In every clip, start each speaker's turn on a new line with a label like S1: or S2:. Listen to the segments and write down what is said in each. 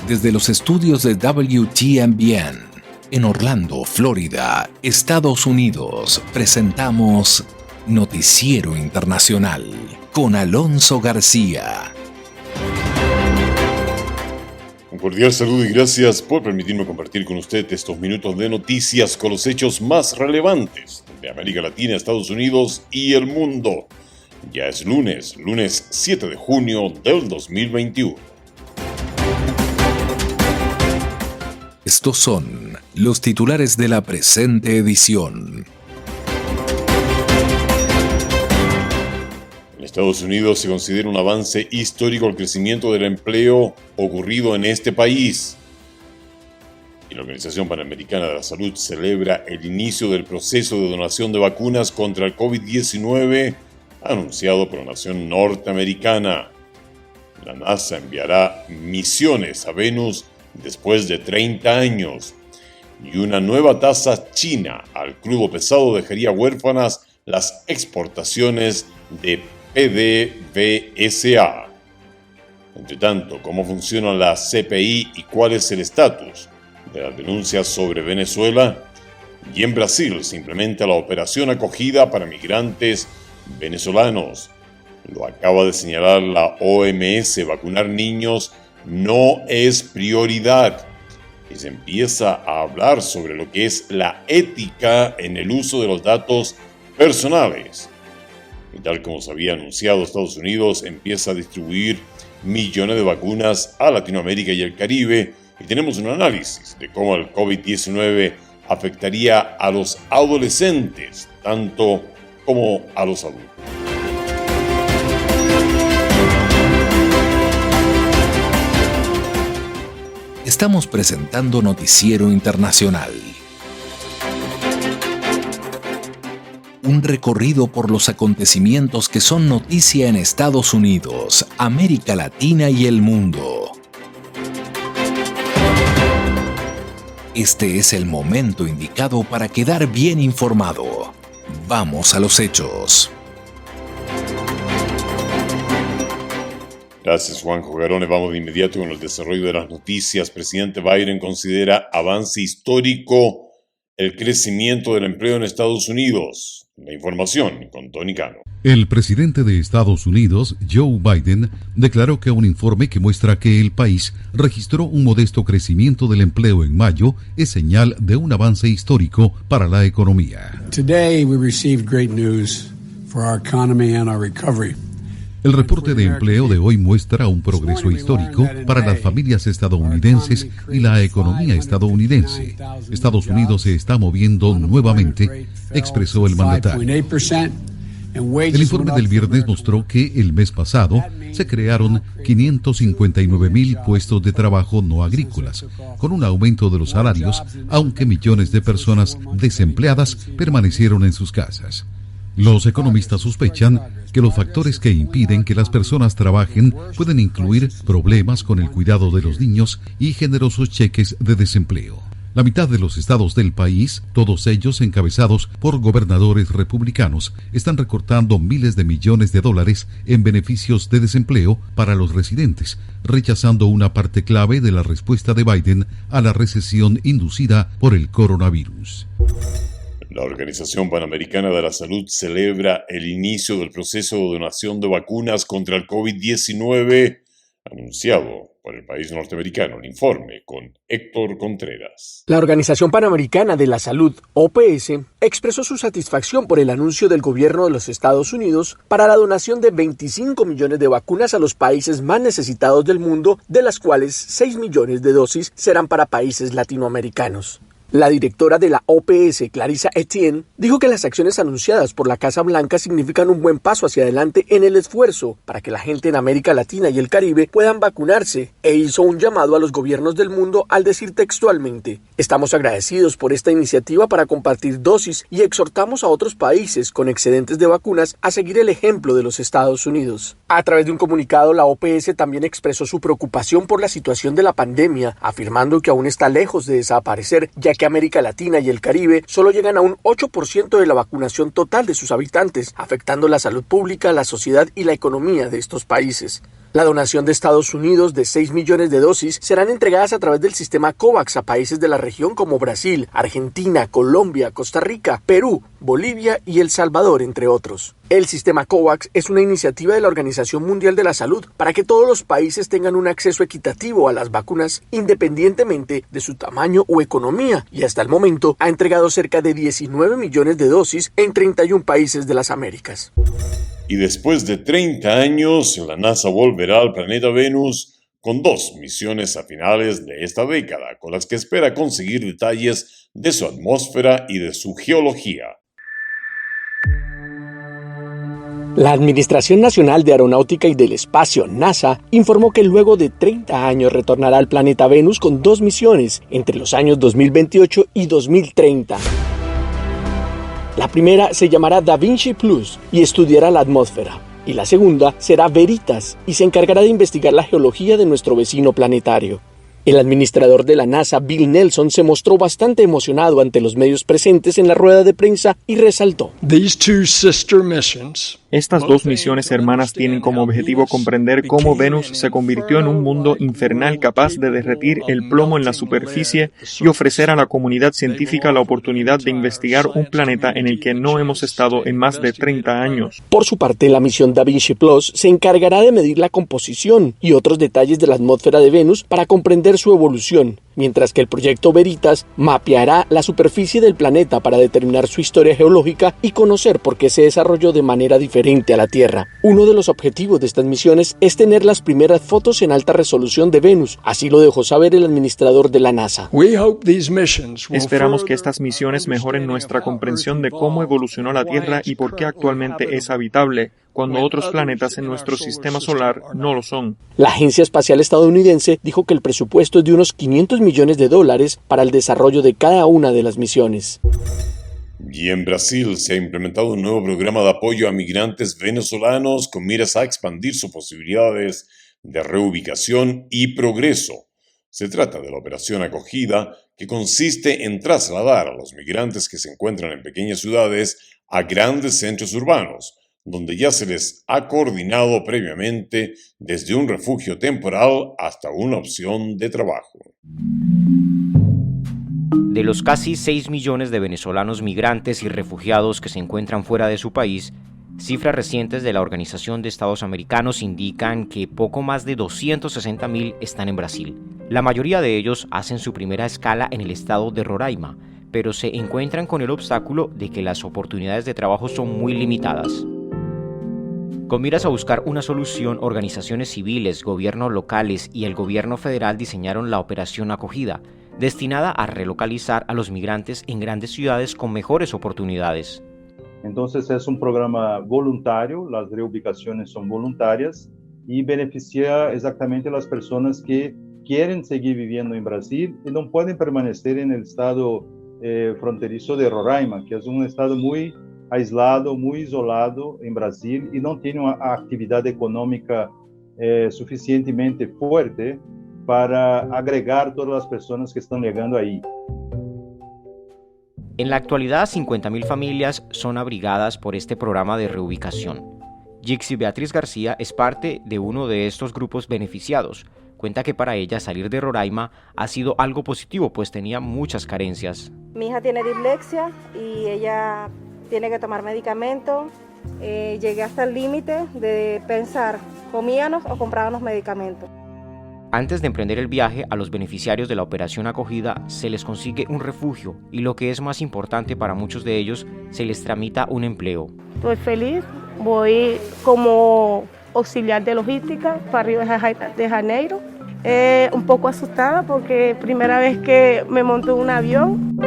S1: Desde los estudios de WTMBN en Orlando, Florida, Estados Unidos, presentamos Noticiero Internacional con Alonso García.
S2: Un cordial saludo y gracias por permitirme compartir con usted estos minutos de noticias con los hechos más relevantes de América Latina, Estados Unidos y el mundo. Ya es lunes 7 de junio del 2021.
S1: Estos son los titulares de la presente edición.
S2: En Estados Unidos se considera un avance histórico el crecimiento del empleo ocurrido en este país. Y la Organización Panamericana de la Salud celebra el inicio del proceso de donación de vacunas contra el COVID-19 anunciado por la nación norteamericana. La NASA enviará misiones a Venus después de 30 años. Y una nueva tasa china al crudo pesado dejaría huérfanas las exportaciones de PDVSA. Entre tanto, ¿cómo funciona la CPI y cuál es el estatus de las denuncias sobre Venezuela? Y en Brasil se implementa la operación acogida para migrantes venezolanos. Lo acaba de señalar la OMS, vacunar niños no es prioridad. Y se empieza a hablar sobre lo que es la ética en el uso de los datos personales. Y tal como se había anunciado, Estados Unidos empieza a distribuir millones de vacunas a Latinoamérica y el Caribe. Y tenemos un análisis de cómo el COVID-19 afectaría a los adolescentes, tanto como a los adultos.
S1: Estamos presentando Noticiero Internacional. Un recorrido por los acontecimientos que son noticia en Estados Unidos, América Latina y el mundo. Este es el momento indicado para quedar bien informado. Vamos a los hechos.
S2: Gracias, Juanjo Garone. Vamos de inmediato con el desarrollo de las noticias. Presidente Biden considera avance histórico el crecimiento del empleo en Estados Unidos. La información con Tony Cano.
S3: El presidente de Estados Unidos, Joe Biden, declaró que un informe que muestra que el país registró un modesto crecimiento del empleo en mayo es señal de un avance histórico para la economía.
S4: Today we received great news for our economy and our recovery.
S3: El reporte de empleo de hoy muestra un progreso histórico para las familias estadounidenses y la economía estadounidense. Estados Unidos se está moviendo nuevamente, expresó el mandatario. El informe del viernes mostró que el mes pasado se crearon 559,000 puestos de trabajo no agrícolas, con un aumento de los salarios, aunque millones de personas desempleadas permanecieron en sus casas. Los economistas sospechan que los factores que impiden que las personas trabajen pueden incluir problemas con el cuidado de los niños y generosos cheques de desempleo. La mitad de los estados del país, todos ellos encabezados por gobernadores republicanos, están recortando miles de millones de dólares en beneficios de desempleo para los residentes, rechazando una parte clave de la respuesta de Biden a la recesión inducida por el coronavirus.
S2: La Organización Panamericana de la Salud celebra el inicio del proceso de donación de vacunas contra el COVID-19 anunciado por el país norteamericano. El informe con Héctor Contreras.
S5: La Organización Panamericana de la Salud, OPS, expresó su satisfacción por el anuncio del gobierno de los Estados Unidos para la donación de 25 millones de vacunas a los países más necesitados del mundo, de las cuales 6 millones de dosis serán para países latinoamericanos. La directora de la OPS, Clarissa Etienne, dijo que las acciones anunciadas por la Casa Blanca significan un buen paso hacia adelante en el esfuerzo para que la gente en América Latina y el Caribe puedan vacunarse, e hizo un llamado a los gobiernos del mundo al decir textualmente: "Estamos agradecidos por esta iniciativa para compartir dosis y exhortamos a otros países con excedentes de vacunas a seguir el ejemplo de los Estados Unidos". A través de un comunicado, la OPS también expresó su preocupación por la situación de la pandemia, afirmando que aún está lejos de desaparecer, ya que América Latina y el Caribe solo llegan a un 8% de la vacunación total de sus habitantes, afectando la salud pública, la sociedad y la economía de estos países. La donación de Estados Unidos de 6 millones de dosis serán entregadas a través del sistema COVAX a países de la región como Brasil, Argentina, Colombia, Costa Rica, Perú, Bolivia y El Salvador, entre otros. El sistema COVAX es una iniciativa de la Organización Mundial de la Salud para que todos los países tengan un acceso equitativo a las vacunas independientemente de su tamaño o economía, y hasta el momento ha entregado cerca de 19 millones de dosis en 31 países de las Américas.
S2: Y después de 30 años, la NASA volverá al planeta Venus con 2 misiones a finales de esta década, con las que espera conseguir detalles de su atmósfera y de su geología.
S5: La Administración Nacional de Aeronáutica y del Espacio, NASA, informó que luego de 30 años retornará al planeta Venus con 2 misiones entre los años 2028 y 2030. La primera se llamará Da Vinci Plus y estudiará la atmósfera, y la segunda será Veritas y se encargará de investigar la geología de nuestro vecino planetario. El administrador de la NASA, Bill Nelson, se mostró bastante emocionado ante los medios presentes en la rueda de prensa y resaltó:
S6: Estas 2 misiones hermanas tienen como objetivo comprender cómo Venus se convirtió en un mundo infernal capaz de derretir el plomo en la superficie y ofrecer a la comunidad científica la oportunidad de investigar un planeta en el que no hemos estado en más de 30 años.
S5: Por su parte, la misión Da Vinci Plus se encargará de medir la composición y otros detalles de la atmósfera de Venus para comprender su evolución, mientras que el proyecto Veritas mapeará la superficie del planeta para determinar su historia geológica y conocer por qué se desarrolló de manera diferente a la Tierra. Uno de los objetivos de estas misiones es tener las primeras fotos en alta resolución de Venus, así lo dejó saber el administrador de la NASA.
S6: Esperamos que estas misiones mejoren nuestra comprensión de cómo evolucionó la Tierra y por qué actualmente es habitable, cuando otros planetas en nuestro sistema solar no lo son.
S5: La Agencia Espacial Estadounidense dijo que el presupuesto es de unos $500 millones para el desarrollo de cada una de las misiones.
S2: Y en Brasil se ha implementado un nuevo programa de apoyo a migrantes venezolanos con miras a expandir sus posibilidades de reubicación y progreso. Se trata de la Operación Acogida, que consiste en trasladar a los migrantes que se encuentran en pequeñas ciudades a grandes centros urbanos, donde ya se les ha coordinado previamente desde un refugio temporal hasta una opción de trabajo.
S7: De los casi 6 millones de venezolanos migrantes y refugiados que se encuentran fuera de su país, cifras recientes de la Organización de Estados Americanos indican que poco más de 260.000 están en Brasil. La mayoría de ellos hacen su primera escala en el estado de Roraima, pero se encuentran con el obstáculo de que las oportunidades de trabajo son muy limitadas. Con miras a buscar una solución, organizaciones civiles, gobiernos locales y el gobierno federal diseñaron la Operación Acogida, destinada a relocalizar a los migrantes en grandes ciudades con mejores oportunidades.
S8: Entonces es un programa voluntario, las reubicaciones son voluntarias y beneficia exactamente a las personas que quieren seguir viviendo en Brasil y no pueden permanecer en el estado fronterizo de Roraima, que es un estado muy aislado, muy isolado en Brasil y no tiene una actividad económica suficientemente fuerte para agregar todas las personas que están llegando ahí.
S7: En la actualidad, 50.000 familias son abrigadas por este programa de reubicación. Gixi Beatriz García es parte de uno de estos grupos beneficiados. Cuenta que para ella salir de Roraima ha sido algo positivo, pues tenía muchas carencias.
S9: Mi hija tiene dislexia y ella tiene que tomar medicamentos. Llegué hasta el límite de pensar, comíamos o comprábamos medicamentos.
S7: Antes de emprender el viaje, a los beneficiarios de la Operación Acogida se les consigue un refugio y, lo que es más importante para muchos de ellos, se les tramita un empleo.
S10: Estoy feliz, voy como auxiliar de logística para Río de Janeiro. Un poco asustada porque primera vez que me monto en un avión.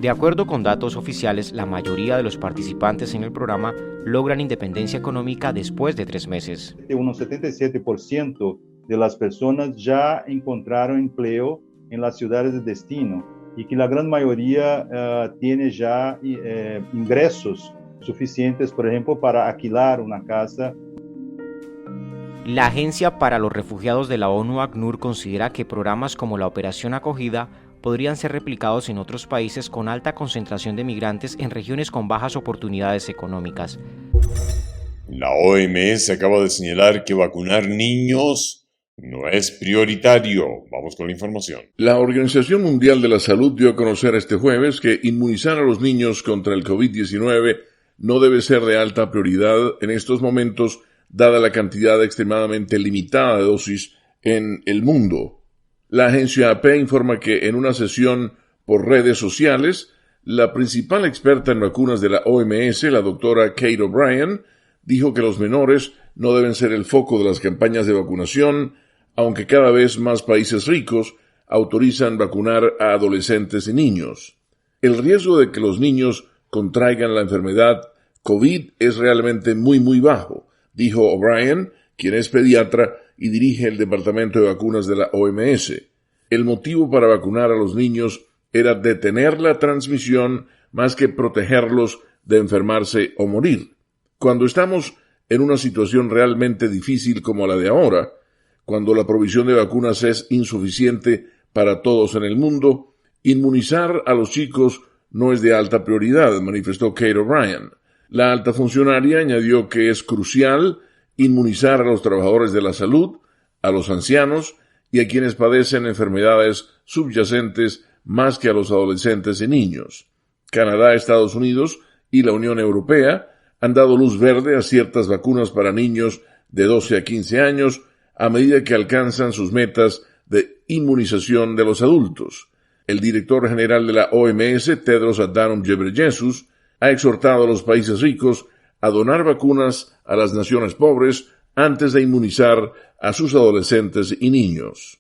S7: De acuerdo con datos oficiales, la mayoría de los participantes en el programa logran independencia económica después de 3 meses.
S8: Unos 77% de las personas ya encontraron empleo en las ciudades de destino y que la gran mayoría tiene ya ingresos suficientes, por ejemplo, para alquilar una casa.
S7: La Agencia para los Refugiados de la ONU, ACNUR, considera que programas como la Operación Acogida podrían ser replicados en otros países con alta concentración de migrantes en regiones con bajas oportunidades económicas.
S2: La OMS acaba de señalar que vacunar niños no es prioritario. Vamos con la información.
S11: La Organización Mundial de la Salud dio a conocer este jueves que inmunizar a los niños contra el COVID-19 no debe ser de alta prioridad en estos momentos, dada la cantidad extremadamente limitada de dosis en el mundo. La agencia AP informa que en una sesión por redes sociales, la principal experta en vacunas de la OMS, la doctora Kate O'Brien, dijo que los menores no deben ser el foco de las campañas de vacunación, aunque cada vez más países ricos autorizan vacunar a adolescentes y niños. El riesgo de que los niños contraigan la enfermedad COVID es realmente muy bajo, dijo O'Brien, quien es pediatra y dirige el departamento de vacunas de la OMS. El motivo para vacunar a los niños era detener la transmisión más que protegerlos de enfermarse o morir. Cuando estamos en una situación realmente difícil como la de ahora, cuando la provisión de vacunas es insuficiente para todos en el mundo, inmunizar a los chicos no es de alta prioridad, manifestó Kate O'Brien. La alta funcionaria añadió que es crucial inmunizar a los trabajadores de la salud, a los ancianos y a quienes padecen enfermedades subyacentes más que a los adolescentes y niños. Canadá, Estados Unidos y la Unión Europea han dado luz verde a ciertas vacunas para niños de 12 a 15 años a medida que alcanzan sus metas de inmunización de los adultos. El director general de la OMS, Tedros Adhanom Ghebreyesus, ha exhortado a los países ricos a donar vacunas a las naciones pobres antes de inmunizar a sus adolescentes y niños.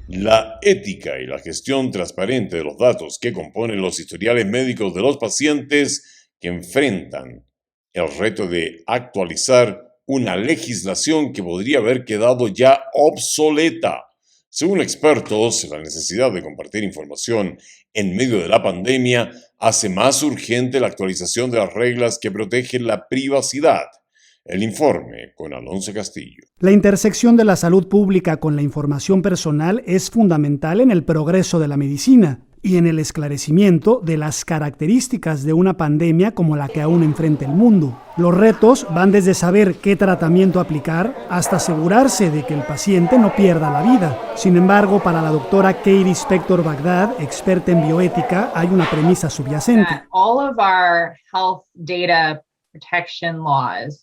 S2: La ética y la gestión transparente de los datos que componen los historiales médicos de los pacientes que enfrentan el reto de actualizar una legislación que podría haber quedado ya obsoleta. Según expertos, la necesidad de compartir información en medio de la pandemia hace más urgente la actualización de las reglas que protegen la privacidad. El informe con Alonso Castillo.
S12: La intersección de la salud pública con la información personal es fundamental en el progreso de la medicina y en el esclarecimiento de las características de una pandemia como la que aún enfrenta el mundo. Los retos van desde saber qué tratamiento aplicar hasta asegurarse de que el paciente no pierda la vida. Sin embargo, para la doctora Katie Spector Bagdad, experta en bioética, hay una premisa subyacente.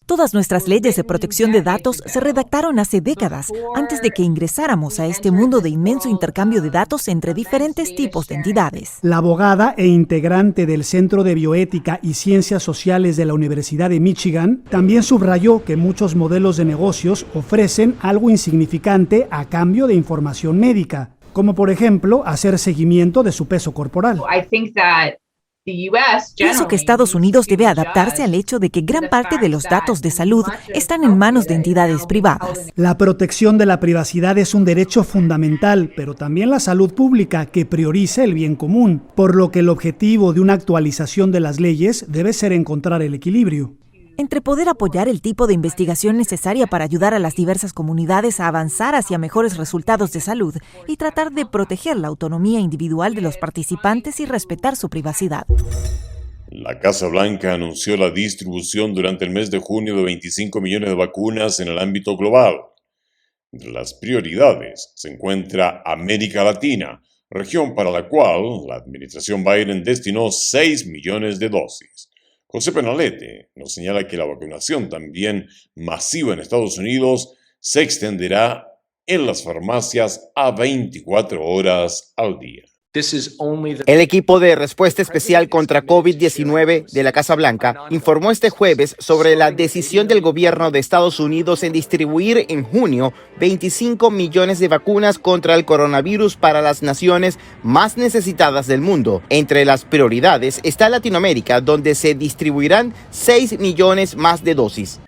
S13: Todas nuestras leyes de protección de datos se redactaron hace décadas, antes de que ingresáramos a este mundo de inmenso intercambio de datos entre diferentes tipos de entidades.
S12: La abogada e integrante del Centro de Bioética y Ciencias Sociales de la Universidad de Michigan también subrayó que muchos modelos de negocios ofrecen algo insignificante a cambio de información médica, como por ejemplo hacer seguimiento de su peso corporal.
S13: Pienso que Estados Unidos debe adaptarse al hecho de que gran parte de los datos de salud están en manos de entidades privadas.
S12: La protección de la privacidad es un derecho fundamental, pero también la salud pública que prioriza el bien común, por lo que el objetivo de una actualización de las leyes debe ser encontrar el equilibrio.
S13: Entre poder apoyar el tipo de investigación necesaria para ayudar a las diversas comunidades a avanzar hacia mejores resultados de salud y tratar de proteger la autonomía individual de los participantes y respetar su privacidad.
S2: La Casa Blanca anunció la distribución durante el mes de junio de 25 millones de vacunas en el ámbito global. Entre las prioridades se encuentra América Latina, región para la cual la administración Biden destinó 6 millones de dosis. José Penalete nos señala que la vacunación también masiva en Estados Unidos se extenderá en las farmacias a 24 horas al día.
S14: El equipo de respuesta especial contra COVID-19 de la Casa Blanca informó este jueves sobre la decisión del gobierno de Estados Unidos en distribuir en junio 25 millones de vacunas contra el coronavirus para las naciones más necesitadas del mundo. Entre las prioridades está Latinoamérica, donde se distribuirán 6 millones más de dosis.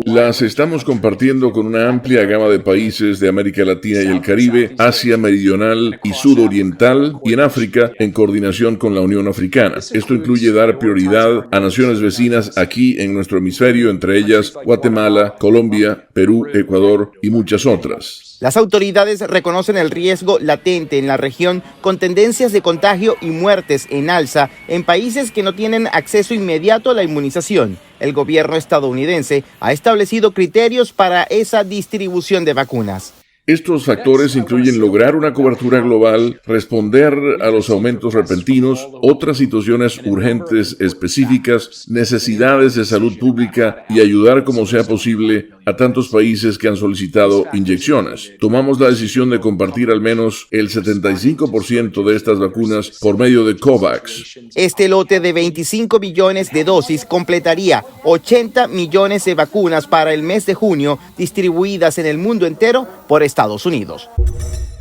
S11: Las estamos compartiendo con una amplia gama de países de América Latina y el Caribe, Asia Meridional y Sudoriental y en África en coordinación con la Unión Africana. Esto incluye dar prioridad a naciones vecinas aquí en nuestro hemisferio, entre ellas Guatemala, Colombia, Perú, Ecuador y muchas otras.
S14: Las autoridades reconocen el riesgo latente en la región con tendencias de contagio y muertes en alza en países que no tienen acceso inmediato a la inmunización. El gobierno estadounidense ha establecido criterios para esa distribución de vacunas.
S11: Estos factores incluyen lograr una cobertura global, responder a los aumentos repentinos, otras situaciones urgentes específicas, necesidades de salud pública y ayudar como sea posible a tantos países que han solicitado inyecciones. Tomamos la decisión de compartir al menos el 75% de estas vacunas por medio de COVAX.
S14: Este lote de 25 millones de dosis completaría 80 millones de vacunas para el mes de junio, distribuidas en el mundo entero por Estados Unidos.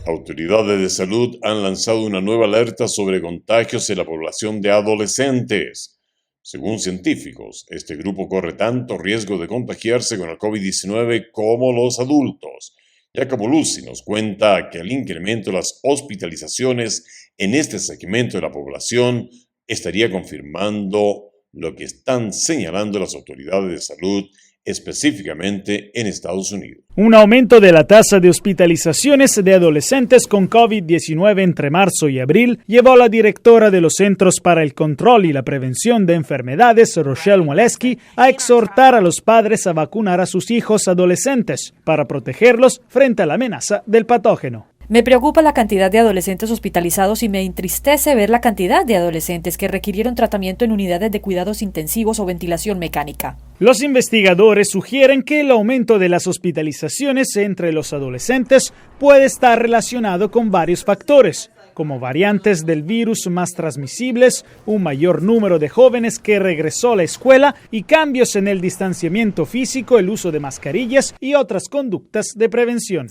S2: Autoridades de salud han lanzado una nueva alerta sobre contagios en la población de adolescentes. Según científicos, este grupo corre tanto riesgo de contagiarse con el COVID-19 como los adultos. Jacopo Luzzi nos cuenta que el incremento de las hospitalizaciones en este segmento de la población estaría confirmando lo que están señalando las autoridades de salud, específicamente en Estados Unidos.
S15: Un aumento de la tasa de hospitalizaciones de adolescentes con COVID-19 entre marzo y abril llevó a la directora de los Centros para el Control y la Prevención de Enfermedades, Rochelle Walensky, a exhortar a los padres a vacunar a sus hijos adolescentes para protegerlos frente a la amenaza del patógeno.
S16: Me preocupa la cantidad de adolescentes hospitalizados y me entristece ver la cantidad de adolescentes que requirieron tratamiento en unidades de cuidados intensivos o ventilación mecánica.
S15: Los investigadores sugieren que el aumento de las hospitalizaciones entre los adolescentes puede estar relacionado con varios factores, como variantes del virus más transmisibles, un mayor número de jóvenes que regresó a la escuela y cambios en el distanciamiento físico, el uso de mascarillas y otras conductas de prevención.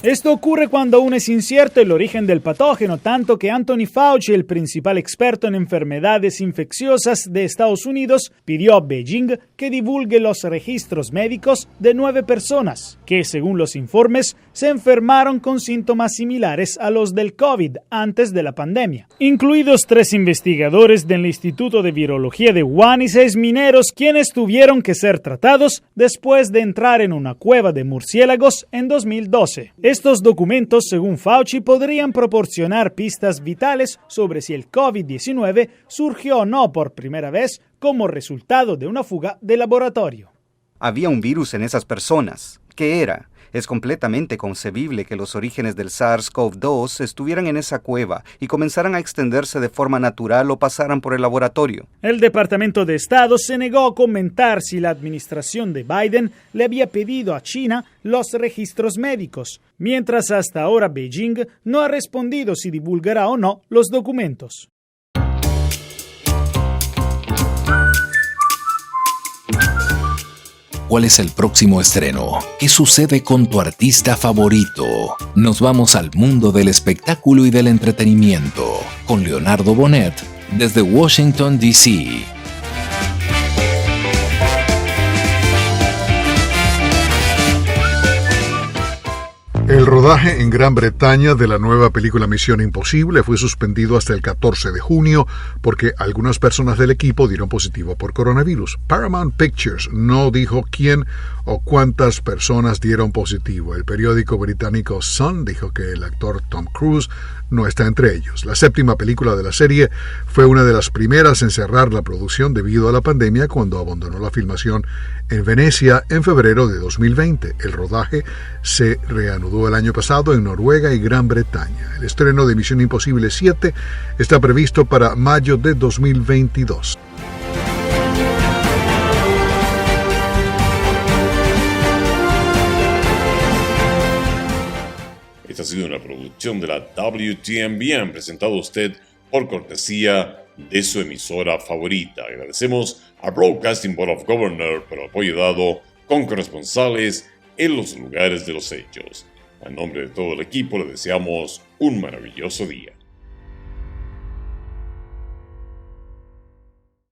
S15: Esto ocurre cuando aún es incierto el origen del patógeno, tanto que Anthony Fauci, el principal experto en enfermedades infecciosas de Estados Unidos, pidió a Beijing que divulgue los registros médicos de 9 personas que, según los informes, se enfermaron con síntomas similares a los del COVID antes de la pandemia, incluidos 3 investigadores del Instituto de Virología de Wuhan y 6 mineros, quienes tuvieron que ser tratados después de entrar en una cueva de murciélagos en 2012. Estos documentos, según Fauci, podrían proporcionar pistas vitales sobre si el COVID-19 surgió o no por primera vez como resultado de una fuga de laboratorio.
S17: Había un virus en esas personas. ¿Qué era? Es completamente concebible que los orígenes del SARS-CoV-2 estuvieran en esa cueva y comenzaran a extenderse de forma natural o pasaran por el laboratorio.
S15: El Departamento de Estado se negó a comentar si la administración de Biden le había pedido a China los registros médicos, mientras hasta ahora Beijing no ha respondido si divulgará o no los documentos.
S1: ¿Cuál es el próximo estreno? ¿Qué sucede con tu artista favorito? Nos vamos al mundo del espectáculo y del entretenimiento con Leonardo Bonet desde Washington, D.C.
S18: El rodaje en Gran Bretaña de la nueva película Misión Imposible fue suspendido hasta el 14 de junio porque algunas personas del equipo dieron positivo por coronavirus. Paramount Pictures no dijo quién o cuántas personas dieron positivo. El periódico británico Sun dijo que el actor Tom Cruise no está entre ellos. La 7ª película de la serie fue una de las primeras en cerrar la producción debido a la pandemia cuando abandonó la filmación en Venecia en febrero de 2020. El rodaje se reanudó el año pasado en Noruega y Gran Bretaña. El estreno de Misión Imposible 7 está previsto para mayo de 2022.
S2: Esta ha sido una producción de la WTMBN, presentado a usted por cortesía de su emisora favorita. Agradecemos a Broadcasting Board of Governors por el apoyo dado con corresponsales en los lugares de los hechos. A nombre de todo el equipo le deseamos un maravilloso día.